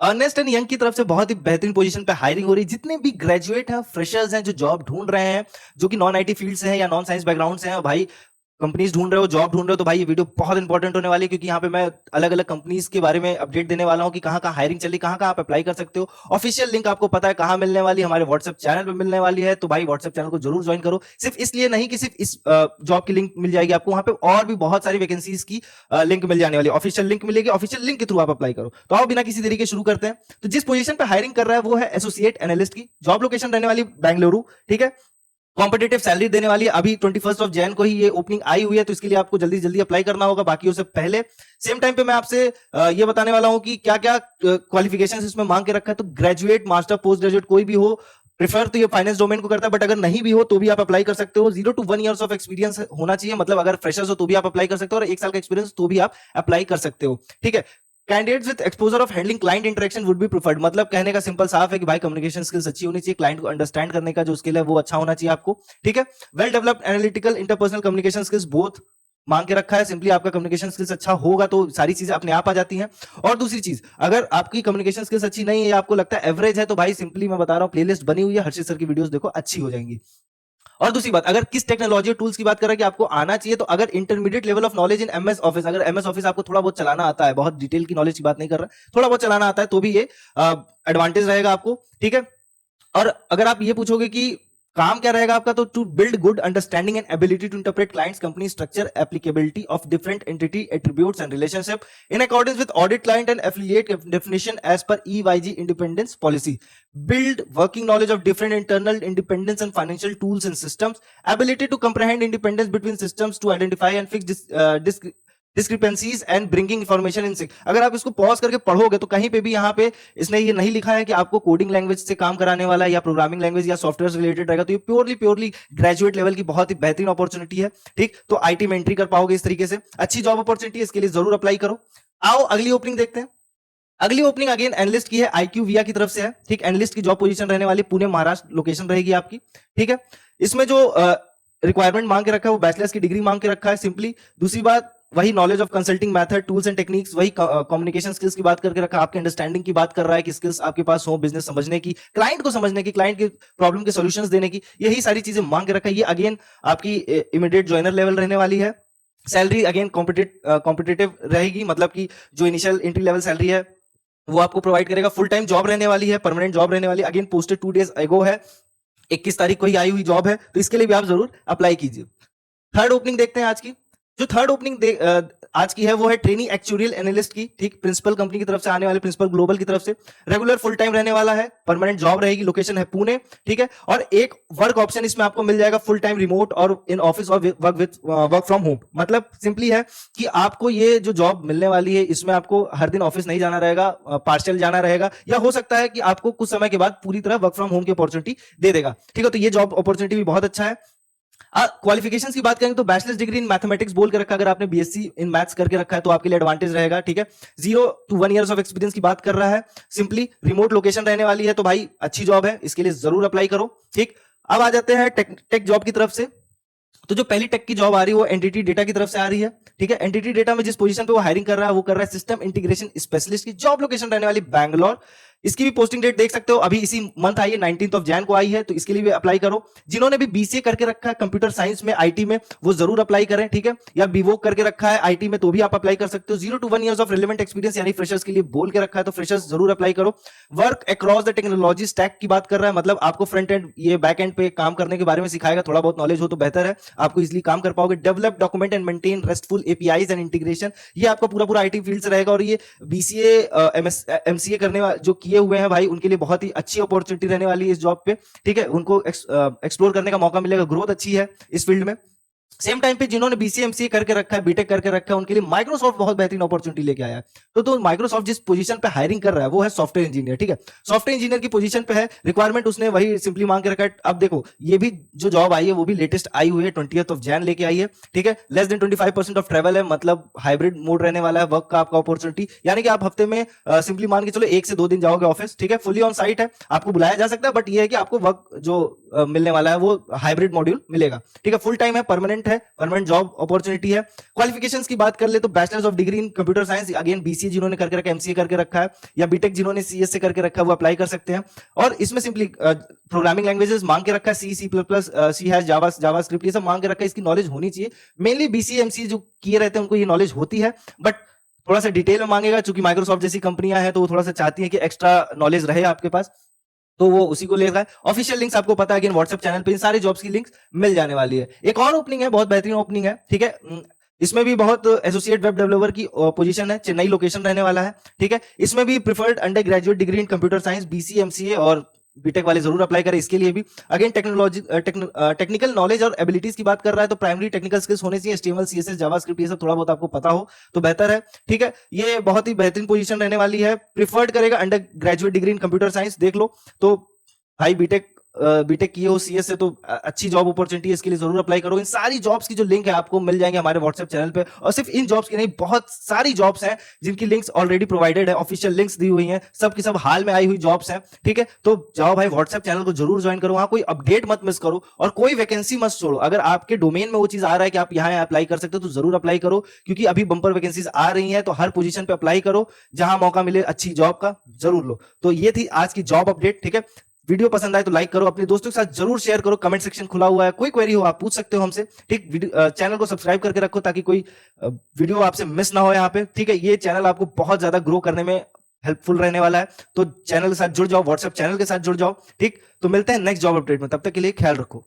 Ernest and young की तरफ से बहुत ही बेहतरीन पोजीशन पे हायरिंग हो रही है। जितने भी ग्रेजुएट हैं, फ्रेशर्स हैं, जो जॉब ढूंढ रहे हैं, जो कि नॉन आईटी फील्ड से हैं या नॉन साइंस बैकग्राउंड से हैं, भाई कंपनीज ढूंढ रहे हो, जॉब ढूंढ रहे हो, तो भाई ये वीडियो बहुत इंपॉर्टेंट होने वाली है, क्योंकि यहाँ पे मैं अलग अलग कंपनीज के बारे में अपडेट देने वाला हूँ कि कहाँ कहाँ हायरिंग चली, कहाँ कहाँ आप अप्लाई कर सकते हो। ऑफिशियल लिंक आपको पता है कहाँ मिलने वाली है, हमारे व्हाट्सएप चैनल पे मिलने वाली है। तो भाई व्हाट्सएप चैनल को जरूर ज्वाइन करो। सिर्फ इसलिए नहीं कि सिर्फ इस जॉब की लिंक मिल जाएगी आपको, वहां पे और भी बहुत सारी वैकेंसीज की लिंक मिल जाने वाली है। ऑफिशियल लिंक मिलेगी, ऑफिशियल लिंक के थ्रू आप अप्लाई करो। तो आओ बिना किसी तरीके शुरू करते हैं। तो जिस पोजीशन पे हायरिंग कर रहा है वो है एसोसिएट एनालिस्ट की। जॉब लोकेशन रहने वाली बेंगलुरु, ठीक है। कॉम्पिटेटिव सैलरी देने वाली है। अभी 21 जैन को ही ये ओपनिंग आई हुई है, तो इसके लिए आपको जल्दी जल्दी अप्लाई करना होगा, बाकी उससे पहले। सेम टाइम पे मैं आपसे ये बताने वाला हूं कि क्या क्या क्वालिफिकेशंस इसमें मांग के रखा है। तो ग्रेजुएट, मास्टर, पोस्ट ग्रेजुएट कोई भी हो, प्रेफर तो ये फाइनेंस डोमेन को करता है, बट अगर नहीं भी हो तो भी आप अप्लाई कर सकते हो। 0 to 1 ईयर्स ऑफ एक्सपीरियंस होना चाहिए, मतलब अगर फ्रेशर्स हो तो भी आप अप्लाई कर सकते हो, और 1 साल का एक्सपीरियंस तो भी आप अप्लाई कर सकते हो, ठीक है। Candidates with exposure of handling client interaction would be preferred. मतलब कहने का सिंपल साफ है कि भाई कम्युनिकेशन स्किल्स अच्छी होनी चाहिए, क्लाइंट को अंडरस्टैंड करने का जो स्किल है वो अच्छा होना चाहिए आपको, ठीक है। Well developed analytical interpersonal communication skills both मांग के रखा है। सिंपली आपका कम्युनिकेशन स्किल्स अच्छा होगा तो सारी चीजें अपने आप आ जाती हैं। और दूसरी चीज, अगर आपकी कम्युनिकेशन स्किल्स अच्छी नहीं है, आपको लगता है एवरेज है, तो भाई सिंपली मैं बता रहा हूं, प्लेलिस्ट बनी हुई है, हर्षित सर की वीडियोस देखो, अच्छी हो जाएंगी। और दूसरी बात, अगर किस टेक्नोलॉजी और टूल्स की बात कर रहा है कि आपको आना चाहिए, तो अगर intermediate level of knowledge in MS office, अगर एमएस ऑफिस आपको थोड़ा बहुत चलाना आता है, बहुत डिटेल की नॉलेज की बात नहीं कर रहा, थोड़ा बहुत चलाना आता है, तो भी ये एडवांटेज रहेगा आपको, ठीक है। और अगर आप ये पूछोगे कि काम क्या रहेगा आपका, तो to build good understanding and ability to interpret clients company structure applicability of different entity attributes and relationship in accordance with audit client and affiliate definition as per EYG independence policy. Build working knowledge of different internal independence and financial tools and systems, ability to comprehend independence between systems to identify and fix discrepancies and bringing information in sync. अगर आप इसको pause करके पढ़ोगे तो कहीं पे भी यहाँ पे इसने ये नहीं लिखा है कि आपको कोडिंग लैंग्वेज से काम कराने वाला है या प्रोग्रामिंग लैंग्वेज या सॉफ्टवेयर रिलेटेड रहेगा। तो ये प्योरली ग्रेजुएट लेवल की बहुत ही बेहतरीन अपॉर्चुनिटी है, ठीक। तो आईटी में एंट्री कर पाओगे इस तरीके से, अच्छी जॉब अपॉर्चुनिटी है, इसके लिए जरूर अप्लाई करो। आओ अगली ओपनिंग देखते हैं। अगली ओपनिंग अगेन एनालिस्ट की है, IQVIA की तरफ से है, ठीक। एनालिस्ट की जॉब पोजीशन रहने वाली पुणे महाराष्ट्र लोकेशन रहेगी आपकी, ठीक है। इसमें जो रिक्वायरमेंट मांग के रखा है वो बैचलर्स की डिग्री मांग के रखा है सिंपली। दूसरी बात, वही knowledge of consulting method, tools and techniques, वही कम्युनिकेशन स्किल्स की बात करके रखा है, आपके अंडरस्टैंडिंग की बात कर रहा है कि स्किल्स आपके पास हो बिजनेस समझने की, क्लाइंट को समझने की, क्लाइंट के प्रॉब्लम के सॉल्यूशंस देने की, यही सारी चीजें मांग के रखा है। ये अगेन आपकी इमीडिएट ज्वाइनर लेवल रहने वाली है। सैलरी अगेन कॉम्पिटेटिव रहेगी, मतलब कि जो इनिशियल एंट्री लेवल सैलरी है वो आपको प्रोवाइड करेगा। फुल टाइम जॉब रहने वाली है, परमानेंट जॉब रहने वाली है। अगेन पोस्टेड 2 days एगो है, 21 तारीख को ही आई हुई जॉब है, तो इसके लिए भी आप जरूर अप्लाई कीजिए। थर्ड ओपनिंग देखते हैं आज की। जो थर्ड ओपनिंग आज की है वो है ट्रेनी एक्चुरियल एनालिस्ट की, ठीक। प्रिंसिपल कंपनी की तरफ से आने वाले, प्रिंसिपल ग्लोबल की तरफ से। रेगुलर फुल टाइम रहने वाला है, परमानेंट जॉब रहेगी, लोकेशन है पुणे, ठीक है। और एक वर्क ऑप्शन इसमें आपको मिल जाएगा, फुल टाइम रिमोट और इन ऑफिस और वर्क फ्रॉम होम। मतलब सिंपली है कि आपको ये जो जॉब मिलने वाली है इसमें आपको हर दिन ऑफिस नहीं जाना रहेगा, पार्शियल जाना रहेगा, या हो सकता है कि आपको कुछ समय के बाद पूरी तरह वर्क फ्रॉम होम की अपॉर्चुनिटी दे देगा, ठीक है। तो ये जॉब अपॉर्चुनिटी भी बहुत अच्छा है। क्वालिफिकेशंस की बात करें तो बैचलर्स डिग्री इन मैथमेटिक्स बोल के रखा, अगर आपने बीएससी इन मैथ्स करके रखा है तो आपके लिए एडवांटेज रहेगा, ठीक है। 0 to 1 ईयर्स ऑफ एक्सपीरियंस की बात कर रहा है, सिंपली रिमोट लोकेशन रहने वाली है, तो भाई अच्छी जॉब है, इसके लिए जरूर अप्लाई करो, ठीक। अब आ जाते हैं टेक जॉब की तरफ से। तो जो पहली टेक की जॉब आ रही है वो एंटिटी डेटा की तरफ से आ रही है, ठीक है। एंटिटी डेटा में जिस पोजीशन पे वो हायरिंग कर रहा है वो कर रहा है सिस्टम इंटीग्रेशन स्पेशलिस्ट की। जॉब लोकेशन रहने वाली बैंगलोर। इसकी भी पोस्टिंग डेट देख सकते हो, अभी इसी मंथ आई है, 19 जैन को आई है, तो इसके लिए भी अप्लाई करो। जिन्होंने भी बीसीए करके रखा है कंप्यूटर साइंस में, आईटी में, वो जरूर अप्लाई करें, ठीक है। या बीवोक करके रखा है आईटी में, तो भी आप अप्लाई कर सकते हो। 0 to 1 years of relevant experience यानी फ्रेशर्स के लिए बोल के रखा है, तो फ्रेशर्स जरूर अप्लाई करो। Work across the technology stack की बात कर रहा है, मतलब आपको फ्रंट एंड ये बैक एंड पे काम करने के बारे में सिखाएगा। थोड़ा बहुत नॉलेज हो तो बेहतर है, आपको इजिली काम कर पाओगे। Develop document and maintain restful APIs and integration, ये आपका पूरा आईटी फील्ड से रहेगा। और ये बीसीए एमसीए करने वाले जो किए हुए हैं भाई, उनके लिए बहुत ही अच्छी अपॉर्चुनिटी रहने वाली है इस जॉब पे, ठीक है। उनको एक्सप्लोर करने का मौका मिलेगा, ग्रोथ अच्छी है इस फील्ड में। सेम टाइम पे जिन्होंने बीसीए एमसीए करके रखा है, बीटेक करके रखा है, उनके लिए माइक्रोसॉफ्ट बहुत बेहतरीन अपॉर्चुनिटी लेके आया है। तो माइक्रोसॉफ्ट जिस पोजीशन पे हायरिंग कर रहा है वो है सॉफ्टवेयर इंजीनियर, ठीक है। सॉफ्टवेयर इंजीनियर की पोजीशन पे है, रिक्वायरमेंट उसने वही सिंपली मांग के रखा है। अब देखो ये भी जो जॉब आई है वो भी लेटेस्ट आई हुई है, 20 जैन लेके आई है, ठीक है। लेस देन 25% ऑफ ट्रेवल है, मतलब हाइब्रिड मोड रहने वाला है वर्क का आपका अपॉर्चुनिटी, यानी कि आप हफ्ते में सिंपली मान के चलो 1 से 2 दिन जाओगे ऑफिस, ठीक है। फुली ऑन साइट है, आपको बुलाया जा सकता है, बट ये है कि आपको वर्क जो मिलने वाला है वो हाइब्रिड मॉड्यूल मिलेगा, ठीक है। फुल टाइम है, परमानेंट परमानेंट है, परमानेंट जॉब अपॉर्चुनिटी है। क्वालिफिकेशंस की बात कर ले तो bachelors of degree in computer science, again BCA जिन्होंने करके रखा है, एमसीए करके रखा है, या बीटेक जिन्होंने सीएस से करके रखा है वो अप्लाई कर सकते हैं। और इसमें सिंपली प्रोग्रामिंग लैंग्वेजेस मांग के रखा है, C, C plus plus, C hash, JavaScript, ये सब मांग के रखा है, इसकी नॉलेज होनी चाहिए। मेनली बीसीए एमसीए जो किए रहते हैं उनको ये नॉलेज होती है, बट थोड़ा सा डिटेल में मांगेगा, क्योंकि माइक्रोसॉफ्ट जैसी कंपनियां हैं तो वो थोड़ा सा चाहती हैं कि एक्स्ट्रा नॉलेज रहे आपके पास, तो वो उसी को ले रहा है। ऑफिशियल लिंक्स आपको पता है कि व्हाट्सएप चैनल पे इन सारी जॉब्स की लिंक्स मिल जाने वाली है। एक और ओपनिंग है, बहुत बेहतरीन ओपनिंग है, ठीक है, इसमें भी बहुत एसोसिएट वेब डेवलपर की पोजीशन है, चेन्नई लोकेशन रहने वाला है, ठीक है। इसमें भी preferred under graduate degree in computer science, BC, MCA और बीटेक वाले जरूर अप्लाई करें इसके लिए भी। अगेन टेक्निकल नॉलेज और एबिलिटीज की बात कर रहा है तो प्राइमरी टेक्निकल स्किल्स होने चाहिए, एचटीएमएल, सीएसएस, जावास्क्रिप्ट, ये सब थोड़ा बहुत आपको पता हो तो बेहतर है, ठीक है। ये बहुत ही बेहतरीन पोजीशन रहने वाली है। प्रिफर्ड करेगा under graduate degree in computer science, देख लो तो भाई बीटेक किए हो सीएस से तो अच्छी जॉब अपॉर्चुनिटी है, इसके लिए जरूर अप्लाई करो। इन सारी जॉब्स की जो लिंक है आपको मिल जाएंगे हमारे व्हाट्सएप चैनल पे, और सिर्फ इन जॉब्स की नहीं, बहुत सारी जॉब्स हैं जिनकी लिंक्स ऑलरेडी प्रोवाइडेड है, ऑफिशियल लिंक्स दी हुई हैं, सब की सब हाल में आई हुई जॉब्स हैं, ठीक है। तो जाओ भाई व्हाट्सएप चैनल को जरूर ज्वाइन करो, वहां कोई अपडेट मत मिस करो और कोई वैकेंसी मत छोड़ो। अगर आपके डोमेन में वो चीज आ रहा है कि आप यहाँ अप्लाई कर सकते हो तो जरूर अप्लाई करो, क्योंकि अभी बंपर वैकेंसीज आ रही हैं, तो हर पोजीशन पे अप्लाई करो, जहां मौका मिले अच्छी जॉब का जरूर लो। तो ये थी आज की जॉब अपडेट, ठीक है। वीडियो पसंद आए तो लाइक करो, अपने दोस्तों के साथ जरूर शेयर करो, कमेंट सेक्शन खुला हुआ है, कोई क्वेरी हो आप पूछ सकते हो हमसे, ठीक। चैनल को सब्सक्राइब करके रखो ताकि कोई वीडियो आपसे मिस ना हो यहाँ पे, ठीक है। ये चैनल आपको बहुत ज्यादा ग्रो करने में हेल्पफुल रहने वाला है, तो चैनल के साथ जुड़ जाओ, व्हाट्सएप चैनल के साथ जुड़ जाओ, ठीक। तो मिलते हैं नेक्स्ट जॉब अपडेट में, तब तक के लिए ख्याल रखो।